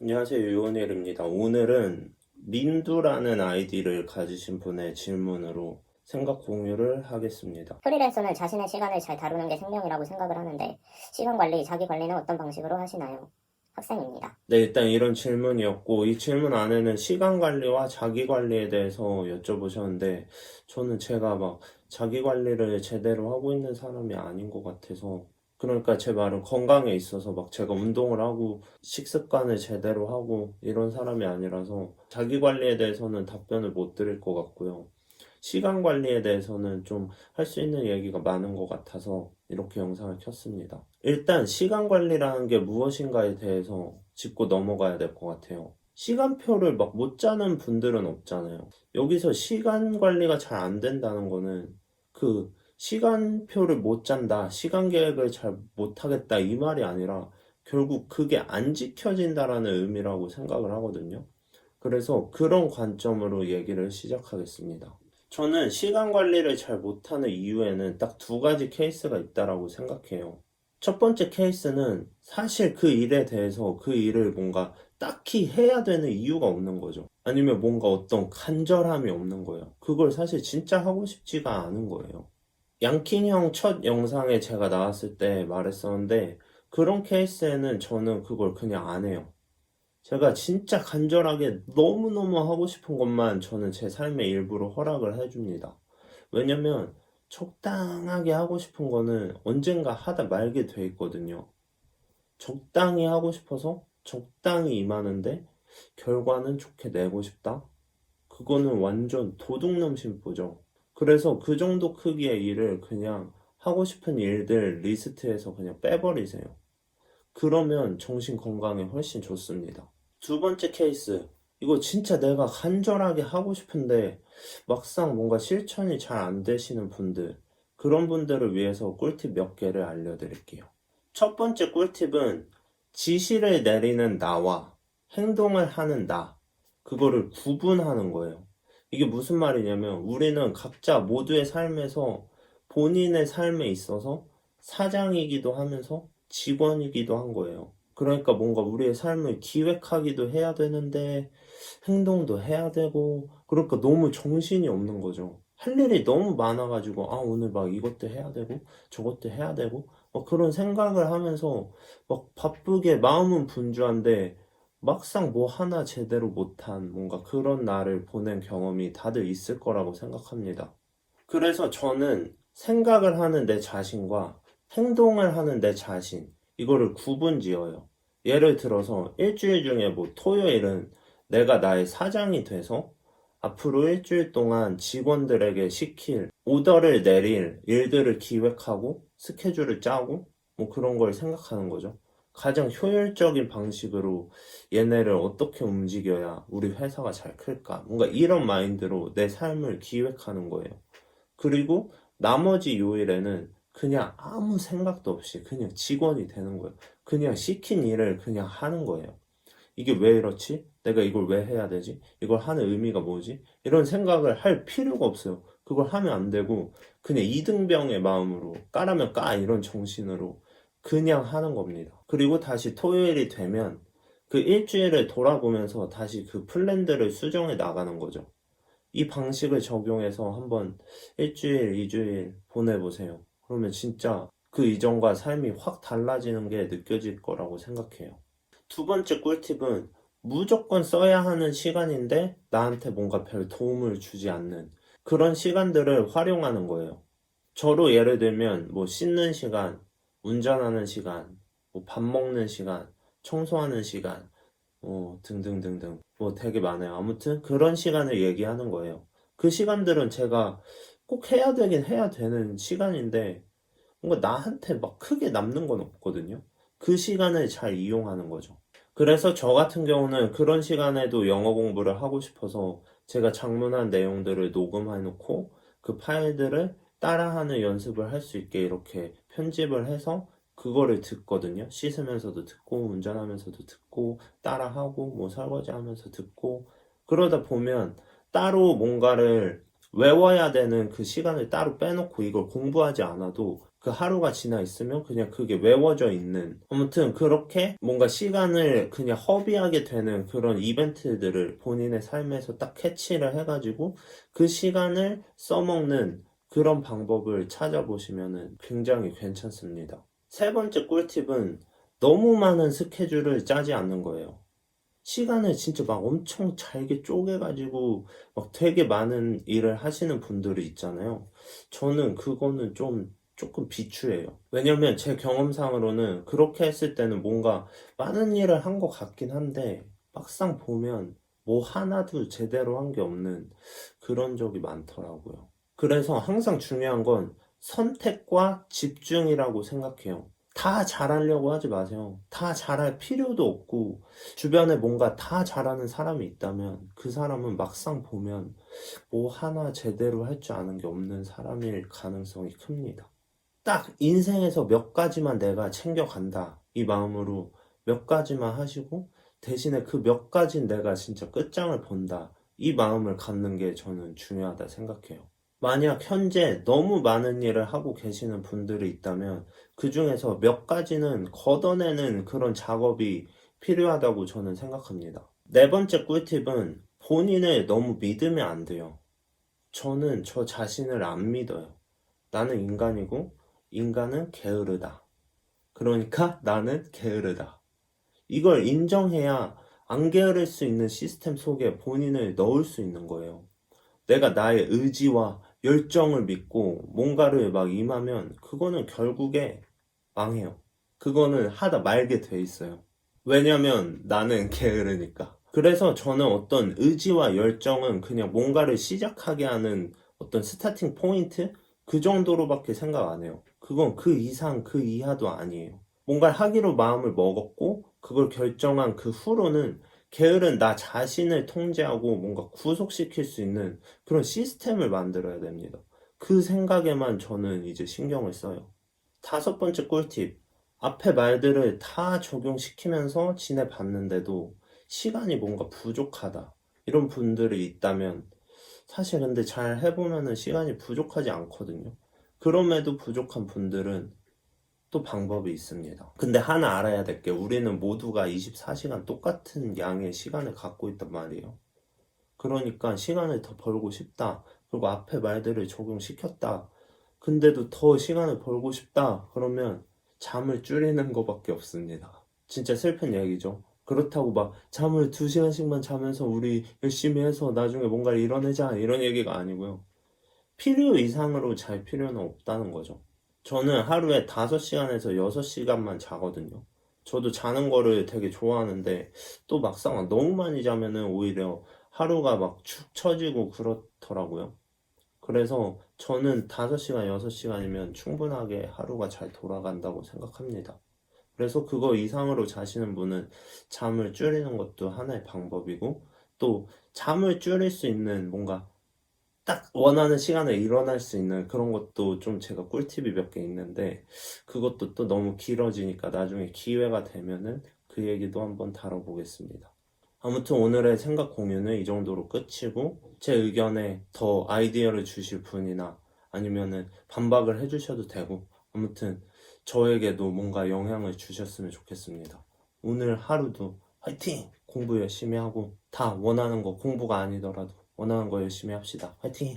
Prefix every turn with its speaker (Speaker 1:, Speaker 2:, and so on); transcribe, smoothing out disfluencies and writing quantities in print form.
Speaker 1: 안녕하세요. 유원일입니다. 오늘은 민두라는 아이디를 가지신 분의 질문으로 생각 공유를 하겠습니다.
Speaker 2: 프리랜서는 자신의 시간을 잘 다루는 게 생명이라고 생각을 하는데 시간 관리, 자기 관리는 어떤 방식으로 하시나요? 학생입니다.
Speaker 1: 네, 일단 이런 질문이었고, 이 질문 안에는 시간 관리와 자기 관리에 대해서 여쭤보셨는데, 저는 제가 막 자기 관리를 제대로 하고 있는 사람이 아닌 것 같아서, 그러니까 제 말은 건강에 있어서 막 제가 운동을 하고 식습관을 제대로 하고 이런 사람이 아니라서 자기 관리에 대해서는 답변을 못 드릴 것 같고요. 시간 관리에 대해서는 좀 할 수 있는 얘기가 많은 것 같아서 이렇게 영상을 켰습니다. 일단 시간 관리라는 게 무엇인가에 대해서 짚고 넘어가야 될 것 같아요. 시간표를 막 못 짜는 분들은 없잖아요. 여기서 시간 관리가 잘 안 된다는 거는 그 시간표를 못 짠다, 시간 계획을 잘 못하겠다 이 말이 아니라 결국 그게 안 지켜진다라는 의미라고 생각을 하거든요. 그래서 그런 관점으로 얘기를 시작하겠습니다. 저는 시간 관리를 잘 못하는 이유에는 딱 두 가지 케이스가 있다라고 생각해요. 첫 번째 케이스는 사실 그 일에 대해서 그 일을 뭔가 딱히 해야 되는 이유가 없는 거죠. 아니면 뭔가 어떤 간절함이 없는 거예요. 그걸 사실 진짜 하고 싶지가 않은 거예요. 양킹 형 첫 영상에 제가 나왔을 때 말했었는데 그런 케이스에는 저는 그걸 그냥 안 해요. 제가 진짜 간절하게 너무너무 하고 싶은 것만 저는 제 삶의 일부로 허락을 해줍니다. 왜냐면 적당하게 하고 싶은 거는 언젠가 하다 말게 돼 있거든요. 적당히 하고 싶어서 적당히 임하는데 결과는 좋게 내고 싶다? 그거는 완전 도둑놈 심보죠. 그래서 그 정도 크기의 일을 그냥 하고 싶은 일들 리스트에서 그냥 빼버리세요. 그러면 정신 건강에 훨씬 좋습니다. 두 번째 케이스. 이거 진짜 내가 간절하게 하고 싶은데 막상 뭔가 실천이 잘 안 되시는 분들, 그런 분들을 위해서 꿀팁 몇 개를 알려드릴게요. 첫 번째 꿀팁은 지시를 내리는 나와 행동을 하는 나, 그거를 구분하는 거예요. 이게 무슨 말이냐면 우리는 각자 모두의 삶에서 본인의 삶에 있어서 사장이기도 하면서 직원이기도 한 거예요. 그러니까 뭔가 우리의 삶을 기획하기도 해야 되는데 행동도 해야 되고 그러니까 너무 정신이 없는 거죠. 할 일이 너무 많아가지고 아 오늘 막 이것도 해야 되고 저것도 해야 되고 막 그런 생각을 하면서 막 바쁘게 마음은 분주한데 막상 뭐 하나 제대로 못한 뭔가 그런 날을 보낸 경험이 다들 있을 거라고 생각합니다. 그래서 저는 생각을 하는 내 자신과 행동을 하는 내 자신, 이거를 구분 지어요. 예를 들어서 일주일 중에 뭐 토요일은 내가 나의 사장이 돼서 앞으로 일주일 동안 직원들에게 시킬, 오더를 내릴 일들을 기획하고 스케줄을 짜고 뭐 그런 걸 생각하는 거죠. 가장 효율적인 방식으로 얘네를 어떻게 움직여야 우리 회사가 잘 클까? 뭔가 이런 마인드로 내 삶을 기획하는 거예요. 그리고 나머지 요일에는 그냥 아무 생각도 없이 그냥 직원이 되는 거예요. 그냥 시킨 일을 그냥 하는 거예요. 이게 왜 이렇지? 내가 이걸 왜 해야 되지? 이걸 하는 의미가 뭐지? 이런 생각을 할 필요가 없어요. 그걸 하면 안 되고 그냥 이등병의 마음으로 까라면 까 이런 정신으로 그냥 하는 겁니다. 그리고 다시 토요일이 되면 그 일주일을 돌아보면서 다시 그 플랜들을 수정해 나가는 거죠. 이 방식을 적용해서 한번 일주일, 이주일 보내보세요. 그러면 진짜 그 이전과 삶이 확 달라지는 게 느껴질 거라고 생각해요. 두 번째 꿀팁은 무조건 써야 하는 시간인데 나한테 뭔가 별 도움을 주지 않는 그런 시간들을 활용하는 거예요. 저로 예를 들면 뭐 씻는 시간, 운전하는 시간, 뭐 밥 먹는 시간, 청소하는 시간, 등등등등. 뭐 되게 많아요. 아무튼 그런 시간을 얘기하는 거예요. 그 시간들은 제가 꼭 해야 되긴 해야 되는 시간인데 뭔가 나한테 막 크게 남는 건 없거든요. 그 시간을 잘 이용하는 거죠. 그래서 저 같은 경우는 그런 시간에도 영어 공부를 하고 싶어서 제가 장문한 내용들을 녹음해 놓고 그 파일들을 따라하는 연습을 할 수 있게 이렇게 편집을 해서 그거를 듣거든요. 씻으면서도 듣고 운전하면서도 듣고 따라하고 뭐 설거지하면서 듣고 그러다 보면 따로 뭔가를 외워야 되는 그 시간을 따로 빼놓고 이걸 공부하지 않아도 그 하루가 지나 있으면 그냥 그게 외워져 있는, 아무튼 그렇게 뭔가 시간을 그냥 허비하게 되는 그런 이벤트들을 본인의 삶에서 딱 캐치를 해가지고 그 시간을 써먹는 그런 방법을 찾아보시면 굉장히 괜찮습니다. 세 번째 꿀팁은 너무 많은 스케줄을 짜지 않는 거예요. 시간을 진짜 막 엄청 잘게 쪼개가지고 막 되게 많은 일을 하시는 분들이 있잖아요. 저는 그거는 조금 비추해요. 왜냐면 제 경험상으로는 그렇게 했을 때는 뭔가 많은 일을 한 것 같긴 한데 막상 보면 뭐 하나도 제대로 한 게 없는 그런 적이 많더라고요. 그래서 항상 중요한 건 선택과 집중이라고 생각해요. 다 잘하려고 하지 마세요. 다 잘할 필요도 없고, 주변에 뭔가 다 잘하는 사람이 있다면 그 사람은 막상 보면 뭐 하나 제대로 할 줄 아는 게 없는 사람일 가능성이 큽니다. 딱 인생에서 몇 가지만 내가 챙겨간다, 이 마음으로 몇 가지만 하시고 대신에 그 몇 가지는 내가 진짜 끝장을 본다, 이 마음을 갖는 게 저는 중요하다 생각해요. 만약 현재 너무 많은 일을 하고 계시는 분들이 있다면 그 중에서 몇 가지는 걷어내는 그런 작업이 필요하다고 저는 생각합니다. 네 번째 꿀팁은 본인을 너무 믿으면 안 돼요. 저는 저 자신을 안 믿어요. 나는 인간이고 인간은 게으르다. 그러니까 나는 게으르다. 이걸 인정해야 안 게으를 수 있는 시스템 속에 본인을 넣을 수 있는 거예요. 내가 나의 의지와 열정을 믿고 뭔가를 막 임하면 그거는 결국에 망해요. 그거는 하다 말게 돼 있어요. 왜냐면 나는 게으르니까. 그래서 저는 어떤 의지와 열정은 그냥 뭔가를 시작하게 하는 어떤 스타팅 포인트? 그 정도로밖에 생각 안 해요. 그건 그 이상, 그 이하도 아니에요. 뭔가를 하기로 마음을 먹었고, 그걸 결정한 그 후로는 게으른 나 자신을 통제하고 뭔가 구속시킬 수 있는 그런 시스템을 만들어야 됩니다. 그 생각에만 저는 이제 신경을 써요. 다섯 번째 꿀팁. 앞에 말들을 다 적용시키면서 지내봤는데도 시간이 뭔가 부족하다, 이런 분들이 있다면 사실 근데 잘 해보면은 시간이 부족하지 않거든요. 그럼에도 부족한 분들은 또 방법이 있습니다. 근데 하나 알아야 될 게 우리는 모두가 24시간 똑같은 양의 시간을 갖고 있단 말이에요. 그러니까 시간을 더 벌고 싶다, 그리고 앞에 말들을 적용시켰다, 근데도 더 시간을 벌고 싶다, 그러면 잠을 줄이는 것밖에 없습니다. 진짜 슬픈 얘기죠. 그렇다고 막 잠을 2시간씩만 자면서 우리 열심히 해서 나중에 뭔가를 이뤄내자, 이런 얘기가 아니고요. 필요 이상으로 잘 필요는 없다는 거죠. 저는 하루에 5시간에서 6시간만 자거든요. 저도 자는 거를 되게 좋아하는데 또 막상 너무 많이 자면은 오히려 하루가 막 축 처지고 그렇더라고요. 그래서 저는 5시간, 6시간이면 충분하게 하루가 잘 돌아간다고 생각합니다. 그래서 그거 이상으로 자시는 분은 잠을 줄이는 것도 하나의 방법이고, 또 잠을 줄일 수 있는 뭔가 딱 원하는 시간에 일어날 수 있는 그런 것도 좀 제가 꿀팁이 몇 개 있는데, 그것도 또 너무 길어지니까 나중에 기회가 되면은 그 얘기도 한번 다뤄보겠습니다. 아무튼 오늘의 생각 공유는 이 정도로 끝이고, 제 의견에 더 아이디어를 주실 분이나 아니면은 반박을 해주셔도 되고, 아무튼 저에게도 뭔가 영향을 주셨으면 좋겠습니다. 오늘 하루도 화이팅! 공부 열심히 하고 다 원하는 거, 공부가 아니더라도 원하는 거 열심히 합시다. 화이팅!